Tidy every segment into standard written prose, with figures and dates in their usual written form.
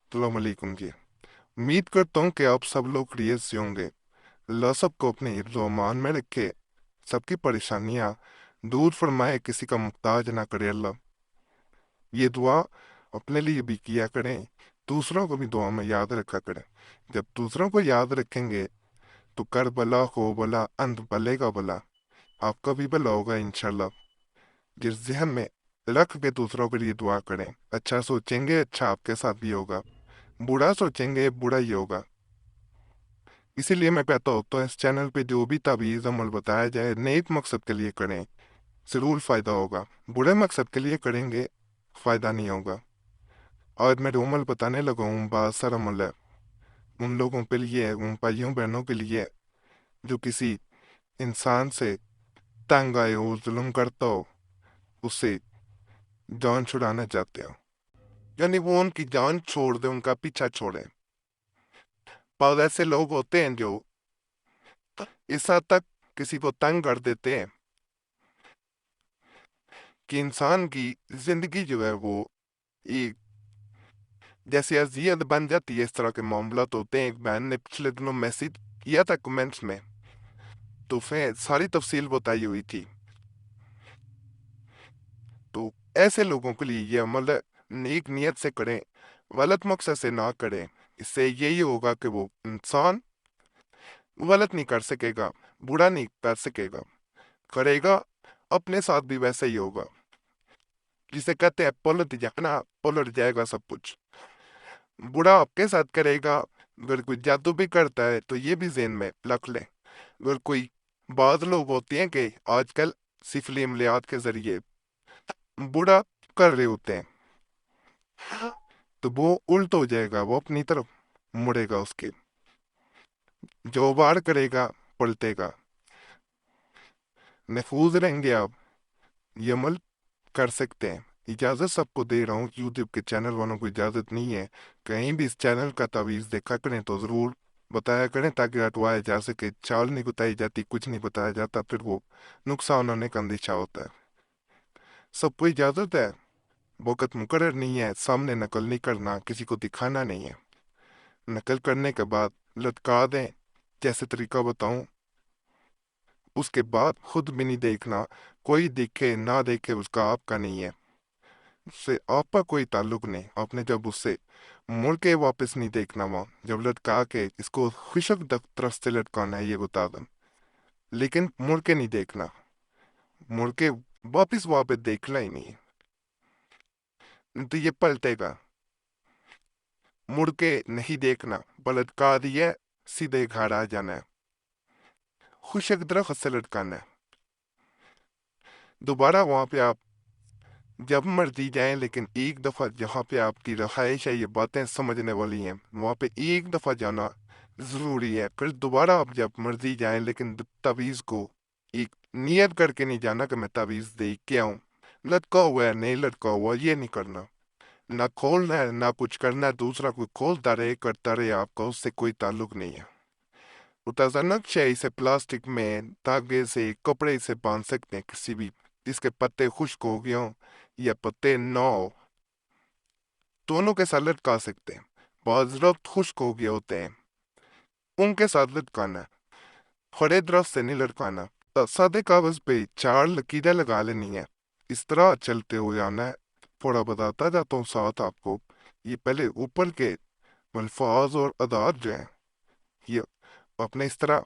अस्सलाम वालेकुम जी। उम्मीद करता हूँ कि आप सब लोग खैरियत से होंगे। अल्लाह सबको अपने हिफ्ज़ व अमान में रखे, सबकी परेशानियाँ दूर फरमाए, किसी का मुहताज ना करे अल्लाह। ये दुआ अपने लिए भी किया करें, दूसरों को भी दुआ में याद रखा करें। जब दूसरों को याद रखेंगे तो कर भला हो भला, अंत भले का भला, आपका भी भला होगा इंशाल्लाह। जिस जहन में रख के दूसरों के लिए दुआ करें, अच्छा सोचेंगे अच्छा आपके साथ भी होगा, बुरा सोचेंगे बुरा ही होगा। इसीलिए मैं कहता होता हूँ इस चैनल पे जो भी तावीज़ अमल बताया जाए नेक मकसद के लिए करें, ज़रूर फ़ायदा होगा। बुरे मकसद के लिए करेंगे, फ़ायदा नहीं होगा। और मैं जो अमल बताने लगा हूँ बासर अमल है, उन लोगों के लिए है, उन भाइयों बहनों के लिए है, जो किसी इंसान से तंग आए हो, जुल्म करता हो, उससे जान छुड़ाना चाहते हो, यानी वो उनकी जान छोड़ दे, उनका पीछा छोड़े। पर ऐसे लोग होते हैं जो इस हद तक किसी को तंग कर देते हैं कि इंसान की जिंदगी जो है वो एक जैसे अजियत बन जाती है। इस तरह के मामला तो होते हैं। एक बहन ने पिछले दिनों मैसेज किया था कमेंट्स में, तो फिर सारी तफसील बताई हुई थी। तो ऐसे लोगों के लिए ये अमल नेक नियत से करें, गलत मकसद से ना करें। इससे यही होगा कि वो इंसान गलत नहीं कर सकेगा, बुरा नहीं कर सकेगा, करेगा अपने साथ भी वैसा ही होगा। जिसे कहते हैं पलट जाना, पलट जाएगा सब कुछ। बुरा आपके साथ करेगा, अगर कोई जादू भी करता है तो ये भी ज़हन में रख ले। अगर कोई बाद लोग होते हैं कि आजकल सिफली अमलियात के जरिए बुरा कर रहे होते हैं, तो वो उल्ट हो जाएगा, वो अपनी तरफ मुड़ेगा, उसके जो वार करेगा पलटेगा। महफूज रहेंगे आप, ये अमल कर सकते हैं। इजाज़त सबको दे रहा हूँ, यूट्यूब के चैनल वालों को इजाज़त नहीं है। कहीं भी इस चैनल का तावीज़ देखा करें तो ज़रूर बताया करें, ताकि हटवाया जा सके। चाल नहीं बताई जाती, कुछ नहीं बताया जाता, फिर वो नुकसान होने का अंदेशा होता है। सबको इजाज़त है, वक़्त मुकर्रर नहीं है, सामने नकल नहीं करना, किसी को दिखाना नहीं है। नकल करने के बाद लटका दें, जैसे तरीका बताऊं, उसके बाद खुद भी नहीं देखना। कोई देखे ना देखे उसका आपका नहीं है, उससे आपका कोई ताल्लुक नहीं। आपने जब उससे मुड़ के वापस नहीं देखना, वहाँ जब लटका के इसको खुशक तरफ से लटकाना है, ये बता दें, लेकिन मुड़ के नहीं देखना, मुड़ के वापस वहां पे देखना ही नहीं, नहीं तो ये पलटेगा। मुड़ के नहीं देखना, लटका दिया, सीधे घर आ जाना है, खुशक दरख्त से लटकाना है। दोबारा वहां पे आप जब मर्जी जाएं, लेकिन एक दफा जहाँ पे आपकी रहाइश है, ये बातें समझने वाली हैं, वहां पे एक दफा जाना जरूरी है। फिर दोबारा आप जब मर्जी जाएं, लेकिन तावीज़ को एक नियत करके नहीं जाना कि मैं तावीज़ दे के आऊं। लटका हुआ है नहीं लटका हुआ, ये नहीं करना। ना खोलना है ना कुछ करना है, दूसरा कोई खोलता रहे करता रहे, आपका उससे कोई ताल्लुक नहीं है। मुतज़न्नक शय से प्लास्टिक में धागे से कपड़े से बांध सकते हैं किसी भी, जिसके पत्ते खुश्क हो गए हों या पत्ते ना हो, दोनों के साथ लटका सकते हैं। बहुत दरख्त खुश्क हो गए होते हैं, उनके साथ लटकाना है, खड़े दरख्त से नहीं लटकाना। तो सादे कागज पे चार लकीरें लगा लेनी है, इस तरह चलते हुए आना है। थोड़ा बताता जाता हूँ साथ आपको। ये पहले ऊपर के अल्फाज और अदात जो हैं, ये अपने इस तरह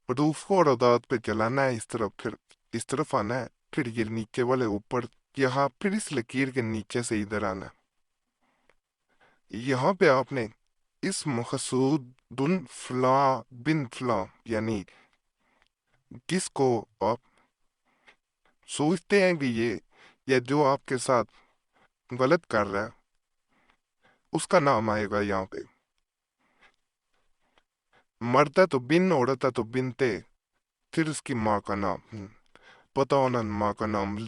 रूफ को और अदात पे चलाना है, इस तरफ, फिर इस तरफ आना है, फिर ये नीचे वाले ऊपर, यहाँ फिर इस लकीर के नीचे से इधर आना है। यहाँ पे आपने इस मकसूद दुन फला बिन फला, यानी किसको आप सोचते हैं कि ये या जो आपके साथ गलत कर रहा है, उसका नाम आएगा यहाँ पे। मर्द है तो बिन, औरत है तो बिनते, फिर उसकी माँ का नाम। पता होना माँ का नाम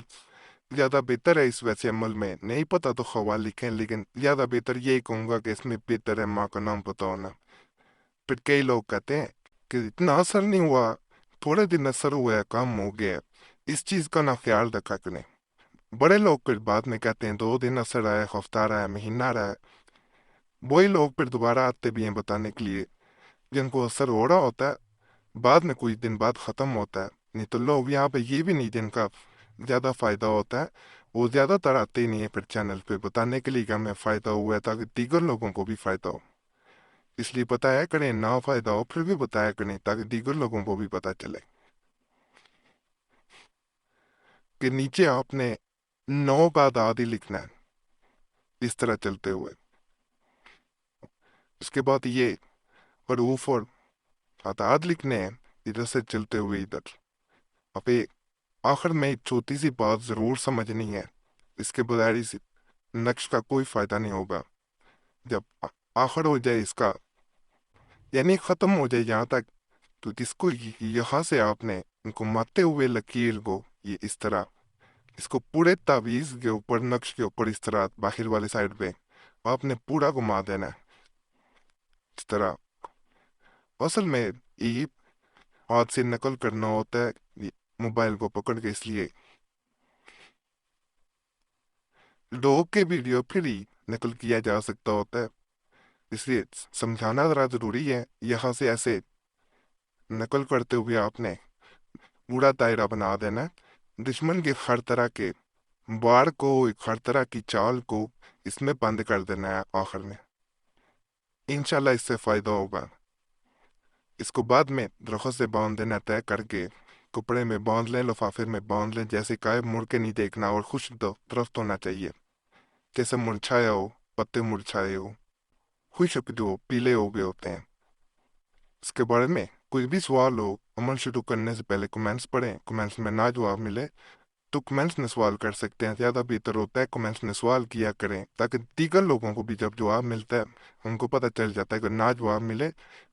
ज्यादा बेहतर है। इस वैसे अमल में नहीं पता तो खवा लिखें, लेकिन ज्यादा बेहतर यही कहूंगा कि इसमें बेहतर है माँ का नाम पता होना। फिर कई लोग कहते हैं कि इतना असर नहीं हुआ, थोड़े दिन असर हुआ है, कम हो गया है। इस चीज का ना ख्याल रखा करें। बड़े लोग फिर बाद में कहते हैं 2 दिन असर आया, हफ्ता रहा है, महीना रहा है। وہی لوگ پھر دوبارہ آتے بھی ہیں بتانے کے لیے، جن کو اثر ہو رہا ہوتا ہے بعد میں کچھ دن بعد ختم ہوتا ہے۔ نہیں تو لوگ یہاں پہ یہ بھی نہیں جن کا زیادہ فائدہ ہوتا ہے وہ زیادہ تر آتے ہی نہیں ہیں پھر چینل پہ بتانے کے لیے کہ ہمیں فائدہ ہوا ہے تاکہ دیگر لوگوں کو بھی فائدہ ہو۔ اس لیے بتایا کریں، نہ فائدہ ہو پھر بھی بتایا کریں تاکہ دیگر لوگوں کو بھی پتہ چلے کہ نیچے آپ نے 9 بعد آدھی لکھنا ہے اس طرح چلتے ہوئے۔ اس کے بعد یہ حروف اور اعداد لکھنے ہیں ادھر سے چلتے ہوئے ادھر۔ اب ایک آخر میں ایک چھوٹی سی بات ضرور سمجھنی ہے، اس کے بغیر اس نقش کا کوئی فائدہ نہیں ہوگا۔ جب آخر ہو جائے اس کا، یعنی ختم ہو جائے یہاں تک، تو اس کو یہاں سے آپ نے ان کو ماتے ہوئے لکیر کو یہ اس طرح، اس کو پورے تعویذ کے اوپر نقش کے اوپر اس طرح باہر والے سائڈ پہ آپ نے پورا گھما دینا ہے اس طرح۔ اصل میں یہ ہاتھ سے نقل کرنا ہوتا ہے یہ موبائل کو پکڑ کے، اس لیے لوگ کے ویڈیو پھر ہی نقل کیا جا سکتا ہوتا ہے، اس لیے سمجھانا ذرا ضروری ہے۔ یہاں سے ایسے نقل کرتے ہوئے آپ نے پورا دائرہ بنا دینا ہے، دشمن کے ہر طرح کے وار کو، ہر طرح کی چال کو اس میں بند کر دینا ہے آخر میں۔ انشاءاللہ اس سے فائدہ ہوگا۔ اس کو بعد میں درخت سے باندھ دینا طے کر کے، کپڑے میں باندھ لیں، لفافے میں باندھ لیں، جیسے کائے مڑ کے نہیں دیکھنا، اور خوش درخت ہونا چاہیے جیسے مرچھایا ہو، پتے مرچھائے ہو، خشک جو پیلے ہو گئے ہوتے ہیں۔ اس کے بارے میں کوئی بھی سوال ہو، عمل شروع کرنے سے پہلے کمنٹس پڑھیں، کمنٹس میں نہ جواب ملے تو کمنٹس میں سوال کر سکتے ہیں، زیادہ بہتر ہوتا ہے کمنٹس میں سوال کیا کریں تاکہ دیگر لوگوں کو بھی جب جواب ملتا ہے ان کو پتہ چل جاتا ہے کہ نہ جواب ملے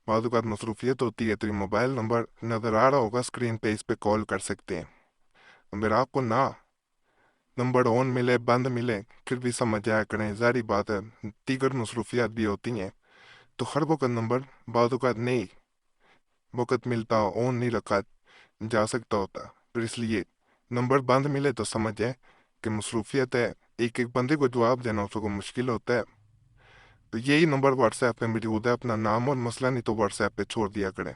بعض اوقات مصروفیت ہوتی ہے، تو یہ موبائل نمبر نظر آ رہا ہوگا اسکرین پہ، اس پہ کال کر سکتے ہیں۔ اگر آپ کو نہ نمبر آن ملے، بند ملے، پھر بھی سمجھ جایا کریں، ظاہری بات ہے دیگر مصروفیات بھی ہوتی ہیں، تو ہر وقت نمبر بعض اوقات نہیں وقت ملتا، آن نہیں رکھا جا سکتا ہوتا، پھر اس لیے نمبر بند ملے تو سمجھ جائیں کہ مصروفیت ہے، ایک ایک بندے کو جواب دینا اس کو مشکل ہوتا ہے۔ تو یہی نمبر واٹس ایپ پہ موجود ہے، اپنا نام اور مسئلہ نہیں تو واٹس ایپ پہ چھوڑ دیا کریں،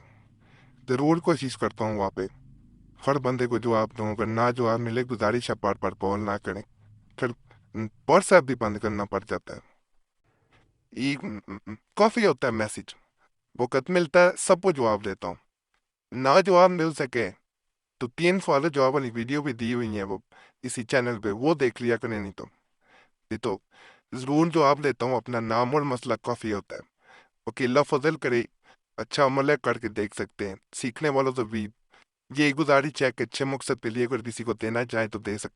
ضرور کوشش کرتا ہوں وہاں پہ ہر بندے کو جواب دوں، اگر نہ جواب ملے گزارش ہے بار بار کال نہ کریں، پھر واٹس ایپ بھی بند کرنا پڑ جاتا ہے۔ ایک کافی ہوتا ہے میسج، وقت ملتا ہے سب کو جواب دیتا ہوں، نہ جواب مل سکے تو 3 سوال جواب والی ویڈیو بھی دی ہوئی ہیں وہ اسی چینل پہ، وہ دیکھ لیا کریں، نہیں تو ضرور جواب دیتا ہوں، اپنا نام اور مسئلہ کافی ہوتا ہے۔ اوکے، اللہ فضل کرے، اچھا عمل ہے کر کے دیکھ سکتے ہیں، سیکھنے والوں سے بھی یہ گزارش ہے کہ اچھے مقصد کے لیے اگر کسی کو دینا چاہیں تو دے سکتے ہیں۔